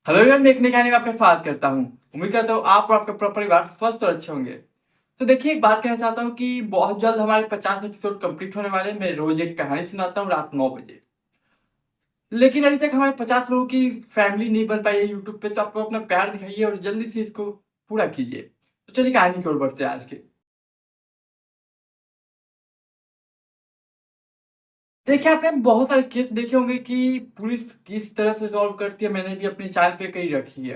Hello everyone, मैं एक नई कहानी में आपका स्वागत करता हूँ। उम्मीद करता हूँ आप और आपका पूरा परिवार स्वस्थ और अच्छे होंगे। तो देखिए, एक बात कहना चाहता हूँ कि बहुत जल्द हमारे 50 एपिसोड कंप्लीट होने वाले हैं। मैं रोज एक कहानी सुनाता हूँ रात 9 बजे। लेकिन अभी तक हमारे 50 लोगों की फैमिली नहीं बन पाई है यूट्यूब पे, तो आप लोग अपना प्यार दिखाइए और जल्दी से इसको पूरा कीजिए। तो चलिए कहानी की ओर बढ़ते हैं आज के। देखिए, आपने बहुत सारे केस देखे होंगे कि पुलिस किस तरह से सॉल्व करती है। मैंने भी अपनी चैनल पे कई रखी है।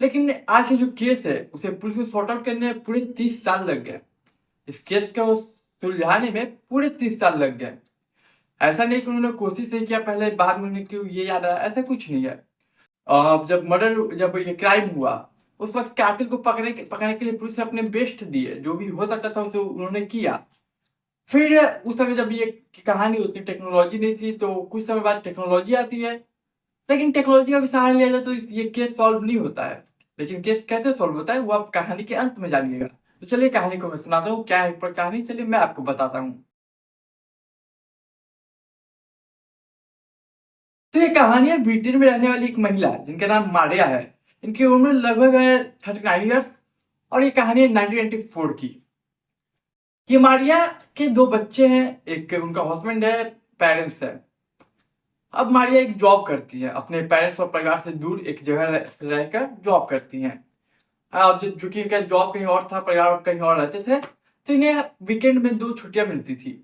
लेकिन आज के जो केस है उसे पुलिस को सॉर्ट आउट करने में पूरे 30 साल लग गए। इस केस को सुलझाने में पूरे 30 साल लग गए। ऐसा नहीं कि उन्होंने कोशिश नहीं किया पहले, बाद में उन्हें क्यों ये याद आया, ऐसा कुछ नहीं है। जब ये क्राइम हुआ, उस वक्त कातिल को पकड़ने के लिए पुलिस ने अपने बेस्ट दिए, जो भी हो सकता था उसे उन्होंने किया। फिर उस समय जब ये कहानी होती, टेक्नोलॉजी नहीं थी, तो कुछ समय बाद टेक्नोलॉजी आती है। लेकिन टेक्नोलॉजी का भी सहारा लिया जाए तो ये केस सॉल्व नहीं होता है। लेकिन केस कैसे सॉल्व होता है वो आप कहानी के अंत में जानिएगा। तो चलिए कहानी को मैं सुनाता हूँ। क्या है पर कहानी, चलिए मैं आपको बताता हूँ। तो ये कहानी है ब्रिटेन में रहने वाली एक महिला जिनका नाम मारिया है। इनकी उम्र लगभग है 39 ईयर्स। और ये कहानी है 1994 की। ये मारिया के दो बच्चे हैं, एक उनका हस्बैंड है, पेरेंट्स है। अब मारिया एक जॉब करती है, अपने पेरेंट्स और परिवार से दूर एक जगह रहकर जॉब करती हैं। अब चूंकि इनका जॉब कहीं और था, परिवार कहीं और रहते थे, तो इन्हें वीकेंड में 2 छुट्टियां मिलती थी।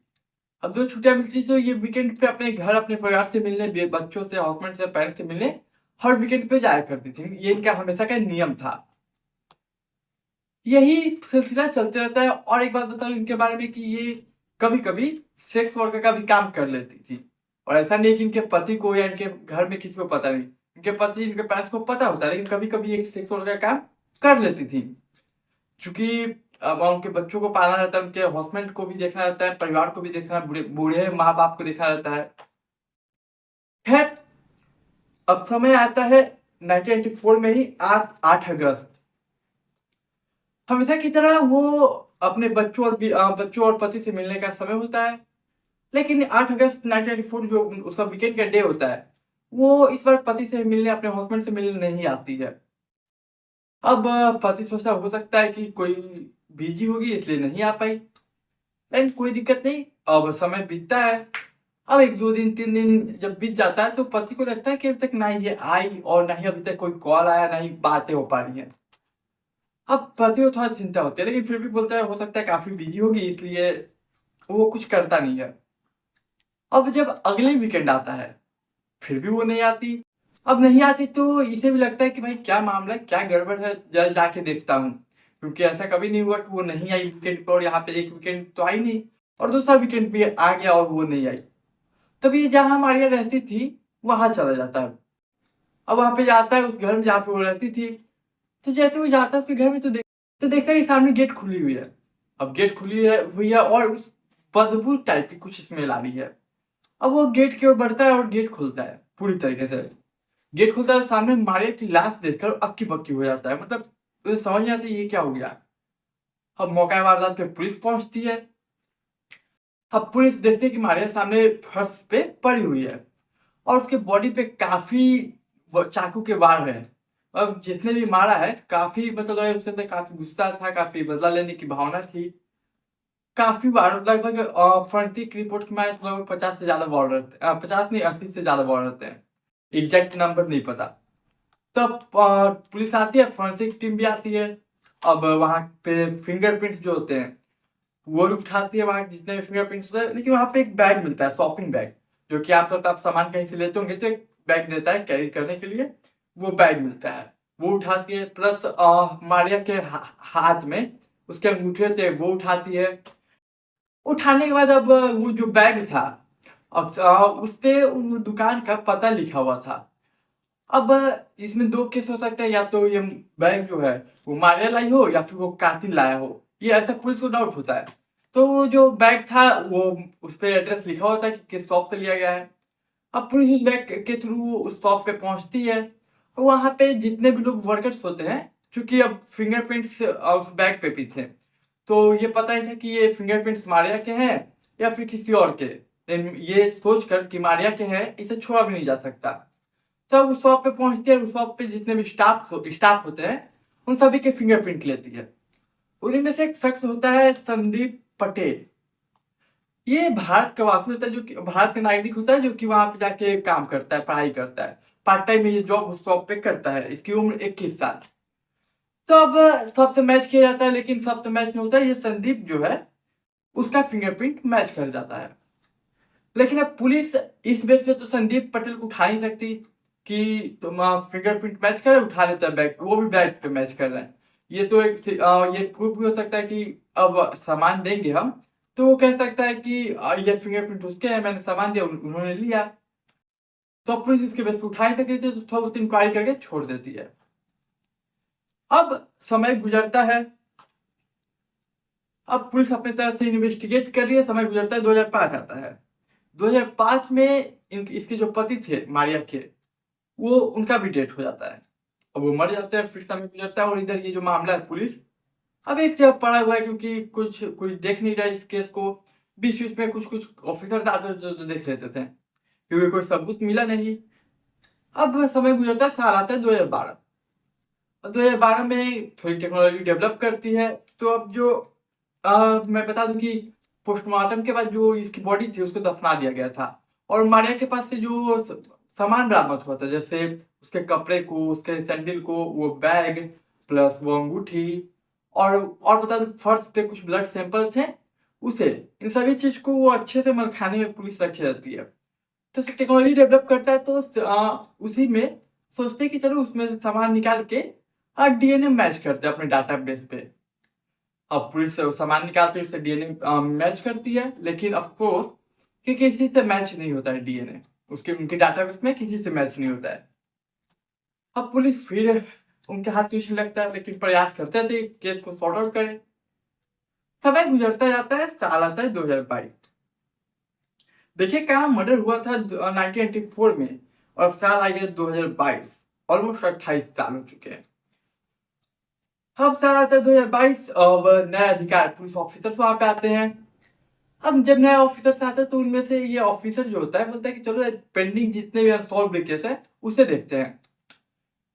अब 2 छुट्टियां मिलती थी तो ये वीकेंड पे अपने घर, अपने परिवार से मिलने, बच्चों से, हस्बैंड से, पेरेंट्स से मिलने हर वीकेंड पे जाया करती थी। ये इनका हमेशा का नियम था। यही सिलसिला चलते रहता है। और एक बात बताऊं इनके बारे में कि ये कभी कभी सेक्स वर्कर का भी काम कर लेती थी। और ऐसा नहीं कि इनके पति को या इनके घर में किसी को पता नहीं। इनके पति, इनके पेरेंट्स को पता होता है, लेकिन कभी कभी ये सेक्स वर्कर का काम कर लेती थी। चूंकि अब उनके बच्चों को पालना रहता है, उनके हस्बैंड को भी देखना रहता है, परिवार को भी देखना, बूढ़े बूढ़े माँ बाप को देखना रहता है। खैर, अब समय आता है 1994 में ही 8 अगस्त। हमेशा की तरह वो अपने बच्चों और पति से मिलने का समय होता है। लेकिन 8 अगस्त 1994 जो उसका वीकेंड का डे होता है, वो इस बार पति से मिलने, अपने हस्बैंड से मिलने नहीं आती है। अब पति सोचता हो सकता है कि कोई बिजी होगी इसलिए नहीं आ पाई। लेकिन कोई दिक्कत नहीं। अब समय बीतता है। अब 1 2 दिन 3 दिन जब बीत जाता है तो पति को लगता है कि अभी तक ना ये आई और ना ही अभी तक कोई कॉल आया, ना ही बातें हो पा रही हैं। अब पति को थोड़ा चिंता होती है, लेकिन फिर भी बोलता है हो सकता है काफी बिजी होगी, इसलिए वो कुछ करता नहीं है। अब जब अगले वीकेंड आता है, फिर भी वो नहीं आती। अब नहीं आती तो इसे भी लगता है कि भाई क्या मामला है, क्या गड़बड़ है, जाके देखता हूँ। क्योंकि ऐसा कभी नहीं हुआ कि वो नहीं आई वीकेंड पर, और यहाँ पे एक वीकेंड तो आई नहीं और दूसरा वीकेंड भी आ गया और वो नहीं आई। तभी जहाँ मारिया रहती थी वहां चला जाता है। अब वहां पे जाता है उस घर में जहाँ पे वो रहती थी। तो जैसे वो जाता है उसके घर में तो देखता है कि सामने गेट खुली हुई है। अब गेट हुई है और उस बदबू टाइप की कुछ स्मेल आ रही है। अब वो गेट की ओर बढ़ता है और गेट खुलता है पूरी तरीके से। गेट खुलता है, सामने मारिया की लाश देखकर अक्की बक्की हो जाता है। मतलब उसे समझ नहीं आता ये क्या हो गया। अब मौका वारदात पे पुलिस पहुंचती है। अब पुलिस देखती है कि मारिया सामने फर्श पे पड़ी हुई है और उसके बॉडी पे काफी चाकू के वार हैं। अब जिसने भी मारा है काफी, मतलब उसके अंदर काफी गुस्सा था, काफी बदला लेने की भावना थी। काफी वार, लगभग फोरेंसिक रिपोर्ट की माने तो लगभग 50 से ज्यादा वार रहते हैं। 50 नहीं, 80 से ज्यादा वार रहते हैं। एग्जैक्ट नंबर नहीं पता। तब पुलिस आती है, फोरेंसिक टीम भी आती है। अब वहां पे फिंगरप्रिंट्स जो होते हैं वो भी उठाती है, वहां जितने भी फिंगरप्रिंट्स होते हैं। लेकिन वहां पे एक बैग मिलता है, शॉपिंग बैग, जो कि आमतौर पर आप सामान कहीं से लेते होंगे तो एक बैग देता है कैरी करने के लिए। वो बैग मिलता है, वो उठाती है। प्लस मारिया के हाथ में उसके अंगूठे थे, वो उठाती है। उठाने के बाद अब वो जो बैग था, अब उस पे उन दुकान का पता लिखा हुआ था। अब इसमें दो केस हो सकते हैं, या तो ये बैग जो है वो मारिया लाई हो या फिर वो कातिल लाया हो। ये ऐसा पुलिस को डाउट होता है। तो वो जो बैग था वो, उस पे एड्रेस लिखा होता है कि किस शॉप से लिया गया है। अब पुलिस उस बैग के थ्रू उस शॉप पे पहुंचती है। तो वहां पे जितने भी लोग वर्कर्स होते हैं, क्योंकि अब फिंगरप्रिंट्स उस बैग पे भी थे, तो ये पता ही था कि ये फिंगरप्रिंट्स मारिया के हैं या फिर किसी और के। लेकिन ये सोचकर कि मारिया के हैं, इसे छोड़ा भी नहीं जा सकता। सब उस शॉप पे पहुंचती है, उस शॉप पे जितने भी स्टाफ होते हैं उन सभी के फिंगरप्रिंट लेती है। उन्हीं में से एक शख्स होता है संदीप पटेल। ये भारत का वासी होता है, जो कि भारत का नागरिक होता है, जो कि वहां पे जाके काम करता है, पढ़ाई करता है, पार्ट टाइम में ये जॉब उस शॉप पे करता है। इसकी उम्र 21 साल। तो अब सबसे मैच किया जाता है, लेकिन सबसे मैच नहीं होता है। ये संदीप जो है उसका फिंगरप्रिंट मैच कर जाता है। लेकिन अब पुलिस इस बेस पे तो संदीप पटेल को उठा नहीं सकती कि तुम फिंगरप्रिंट मैच करे, उठा लेता है बैग, वो भी बैग पे मैच कर रहा है। ये तो एक ये प्रूफ भी हो सकता है कि अब सामान देंगे हम, तो वो कह सकता है कि ये फिंगरप्रिंट उसके है, मैंने सामान दिया, उन्होंने लिया। तो अब पुलिस इसके बेस पे उठा नहीं सकती, तो थोड़ा बहुत इंक्वायरी करके छोड़ देती है। अब समय गुजरता है, अब पुलिस अपने तरफ से इन्वेस्टिगेट कर रही है। समय गुजरता है, 2005 आता है। 2005 में इसके जो पति थे मारिया के, वो उनका भी डेथ हो जाता है। अब वो मर जाते हैं, फिर समय गुजरता है, और इधर ये जो मामला है पुलिस अब एक जगह पड़ा हुआ है, क्योंकि कुछ कोई देख नहीं रहा है इस केस को। बीच बीच में कुछ कुछ ऑफिसर आते थे जो देख लेते थे, क्योंकि कोई सबूत मिला नहीं। अब समय गुजरता है, साल आता है 2012। 2012 में थोड़ी टेक्नोलॉजी डेवलप करती है। तो अब जो मैं बता दूं कि पोस्टमार्टम के बाद जो इसकी बॉडी थी उसको दफना दिया गया था, और मारिया के पास से जो सामान बरामद हुआ था, जैसे उसके कपड़े को, उसके सैंडल को, वो बैग प्लस वो अंगूठी, और बता दूं फर्श पे कुछ ब्लड सैंपल थे, उसे इन सभी चीज को वो अच्छे से मलखाने में पुलिस रखी रहती है। तो टेक्नोलॉजी डेवलप करता है, तो उसी में सोचते हैं कि चलो उसमें से सामान निकाल के डीएनए मैच करते हैं अपने डाटा बेस पे। अब पुलिस सामान निकालते है, उससे डीएनए मैच करती है, लेकिन ऑफ कोर्स कि किसी से मैच नहीं होता है डीएनए, उसके उनके डाटाबेस में किसी से मैच नहीं होता है। अब पुलिस फिर उनके हाथ कुछ नहीं लगता है, लेकिन प्रयास करते थे केस को सॉर्ट आउट करें। समय गुजरता जाता है, साल आता है 2022। देखिए कहाँ मर्डर हुआ था 1994 में, और साल आ गया 2022। ऑलमोस्ट 28 साल हो चुके हैं। अब साल आता है 2022, अब नए अधिकार पुलिस ऑफिसर्स वहां पे आते हैं। अब जब नया ऑफिसर आता है, तो उनमें से ये ऑफिसर जो होता है बोलता है कि चलो पेंडिंग जितने भी अनसॉल्व केस है उसे देखते हैं।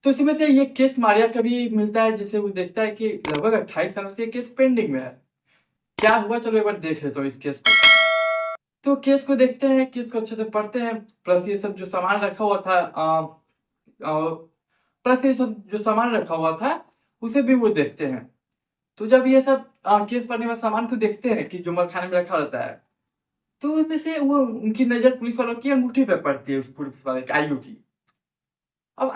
तो इसी में से ये केस मारिया का भी मिलता है, जिसे वो देखता है कि लगभग 28 सालों से ये केस पेंडिंग में है। क्या हुआ, चलो एक बार देख लेते हो इस केस को। तो केस को देखते हैं, केस को अच्छे से पढ़ते हैं, प्लस ये सब जो सामान रखा हुआ था प्लस ये सब जो सामान रखा हुआ था उसे भी वो देखते हैं। तो जब ये सब केस पढ़ने वाले सामान को देखते हैं कि जो मलखाने में रखा रहता है, तो उनमें से वो उनकी नजर पुलिस वालों की अंगूठी पे पड़ती है, उस पुलिस वाले की, आयु की। अब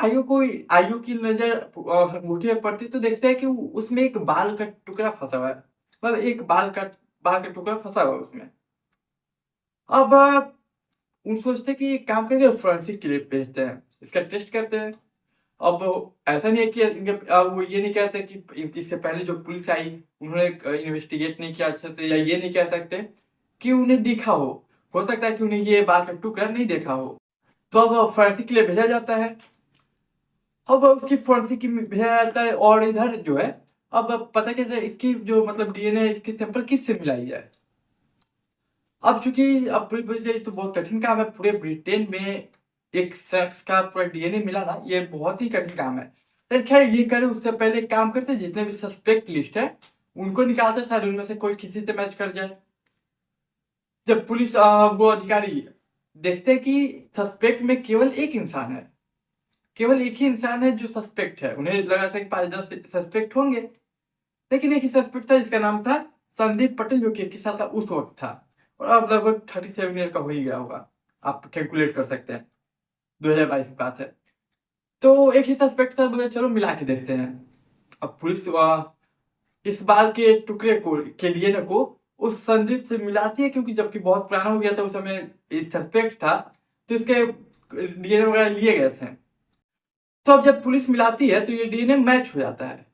आयु की नजर अंगूठी पे पड़ती है, तो देखते हैं कि उसमें एक बाल का टुकड़ा फंसा हुआ है, मतलब एक बाल का टुकड़ा फंसा हुआ है उसमें। अब उन सोचते हैं कि ये काम करके फोरेंसिक के लिए भेजते हैं, इसका टेस्ट करते हैं। अब ऐसा नहीं है कि वो ये नहीं कहते कि इससे पहले जो पुलिस आई उन्होंने इन्वेस्टिगेट नहीं किया अच्छे से, या ये नहीं कह सकते कि उन्हें दिखा हो सकता है कि उन्हें ये बाल का टुकड़ा नहीं देखा हो। तो अब फोरेंसिक के लिए भेजा जाता है। अब उसकी फोरेंसिक की भेजा जाता है, और इधर जो है अब पता कैसे इसकी जो मतलब डीएनए इसकी सैंपल किससे मिलाई है। अब चूंकि अब पुलिस वजह से तो बहुत कठिन काम है, पूरे ब्रिटेन में एक शख्स का पूरा डीएनए मिला ना, ये बहुत ही कठिन काम है। लेकिन खैर ये करे उससे पहले एक काम करते, जितने भी सस्पेक्ट लिस्ट है उनको निकालते, शायद उनमें से कोई किसी से मैच कर जाए। जब पुलिस वो अधिकारी देखते हैं कि सस्पेक्ट में केवल एक इंसान है, केवल एक ही इंसान है जो सस्पेक्ट है। उन्हें लगा था कि 5-10 सस्पेक्ट होंगे, लेकिन एक ही सस्पेक्ट था जिसका नाम था संदीप पटेल, जो कि 21 साल का उस वक्त था, और अब लगभग 37 ईयर का हो ही गया होगा, आप कैलकुलेट कर सकते हैं। 2022 की बात है। तो एक ही सस्पेक्ट था, बोले चलो मिला के देखते हैं। अब पुलिस इस बाल के टुकड़े को के डीएनए को उस संदीप से मिलाती है, क्योंकि जबकि बहुत पुराना हो गया था उस समय इस सस्पेक्ट था, तो इसके डीएनए वगैरह लिए गए थे। तो अब जब पुलिस मिलाती है तो ये डीएनए मैच हो जाता है।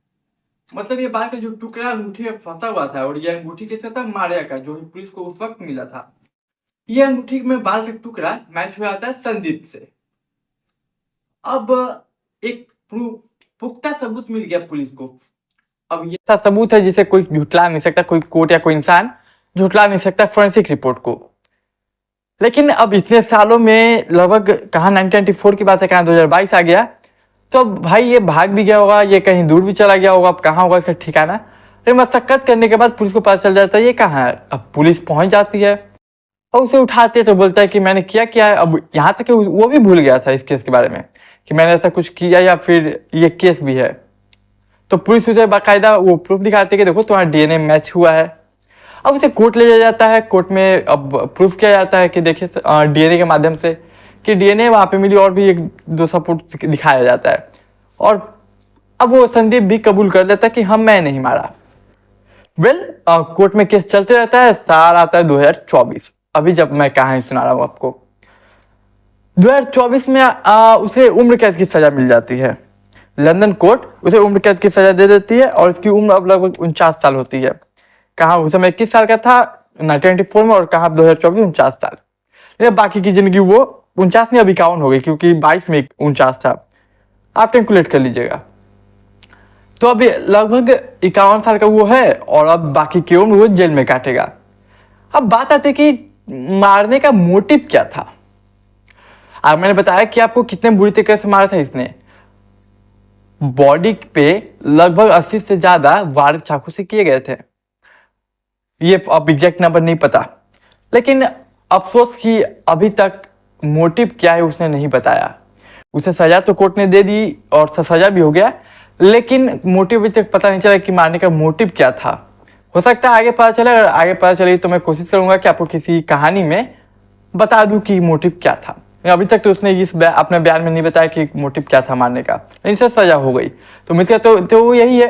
मतलब ये बाल का जो टुकड़ा अंगूठी में फंसा हुआ था, और ये अंगूठी किसका था, मारिया का, जो पुलिस को उस वक्त मिला था। ये अंगूठी में बाल का टुकड़ा मैच हो जाता है संदीप से। अब एक पुख्ता सबूत मिल गया पुलिस को। अब ये ऐसा सबूत है जिसे कोई झुटला नहीं सकता, कोई कोर्ट या कोई इंसान झुटला नहीं सकता फोरेंसिक रिपोर्ट को। लेकिन अब इतने सालों में लगभग कहाँ 1994 की बात है, कहाँ 2022 आ गया, तो अब भाई ये भाग भी गया होगा, ये कहीं दूर भी चला गया होगा, अब कहाँ होगा इसका ठिकाना। फिर मशक्कत करने के बाद पुलिस को पता चल जाता है ये कहाँ है। अब पुलिस पहुंच जाती है और उसे उठाते तो बोलता है कि मैंने किया क्या है। अब यहाँ तक कि वो भी भूल गया था इस केस के बारे में कि मैंने ऐसा कुछ किया या फिर ये केस भी है। तो पुलिस उसे बाकायदा वो प्रूफ दिखाती है कि देखो तुम्हारा डीएनए मैच हुआ है। अब उसे कोर्ट ले जाया जाता है। कोर्ट में अब प्रूफ किया जाता है कि देखिए डीएनए के माध्यम से कि डीएनए वहाँ पे मिली, और भी एक दो सपोर्ट दिखाया जाता है। और अब वो संदीप भी कबूल कर लेता है कि हम मैं नहीं मारा। कोर्ट में केस चलते रहता है। साल आता है 2024। अभी जब मैं कहानी सुना रहा हूँ आपको, 2024 में उसे उम्र कैद की सजा मिल जाती है। लंदन कोर्ट उसे उम्र कैद की सजा दे देती है और उसकी उम्र अब लगभग 49 साल होती है। कहाँ उस समय 21 साल का था 1994 में, और कहाँ 2024 49 साल। लेकिन बाकी की जिंदगी वो 49 में अब 51 हो गई, क्योंकि 22 में 49 था। आप कैलकुलेट कर लीजिएगा। तो अभी लगभग 51 साल का वो है और अब बाकी की उम्र वो जेल में काटेगा। अब बात आती है कि मारने का मोटिव क्या था। अब मैंने बताया कि आपको कितने बुरी तरीके से मारा था इसने। बॉडी पे लगभग 80 से ज्यादा वार चाकू से किए गए थे। ये अब एग्जैक्ट नंबर नहीं पता, लेकिन अफसोस कि अभी तक मोटिव क्या है उसने नहीं बताया। उसे सजा तो कोर्ट ने दे दी और सजा भी हो गया, लेकिन मोटिव अभी तक पता नहीं चला कि मारने का मोटिव क्या था। हो सकता है आगे पता चले। अगर आगे पता चले तो मैं कोशिश करूंगा कि आपको किसी कहानी में बता दूं कि मोटिव क्या था। अभी तक तो उसने इस अपने बयान में नहीं बताया कि मोटिव क्या था मारने का, लेकिन इसे सजा हो गई। तो मिलकर तो यही है।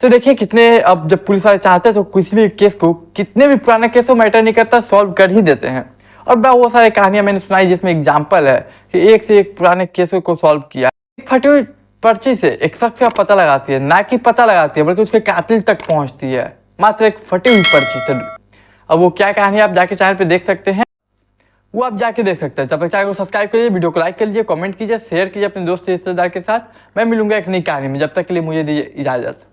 तो देखिए कितने, अब जब पुलिस वाले चाहते हैं तो किसी भी केस को, कितने भी पुराने केस हो मैटर नहीं करता, सॉल्व कर ही देते हैं। और बहुत सारी कहानियां मैंने सुनाई जिसमें एग्जाम्पल है कि एक से एक पुराने केसों को सॉल्व किया। एक फटी हुई पर्ची से एक शख्स का पता लगाती है, ना कि पता लगाती है बल्कि उसके कातिल तक पहुंचती है, मात्र एक फटी हुई पर्ची से। अब वो क्या कहानी आप जाके चैनल पे देख सकते हैं, वो आप जाके देख सकते हैं। तब तक चैनल को सब्सक्राइब करिए, वीडियो को लाइक कर लीजिए, कमेंट कीजिए, शेयर कीजिए अपने दोस्त रिश्तेदार के साथ। मैं मिलूंगा एक नई कहानी में, जब तक के लिए मुझे दीजिए इजाजत।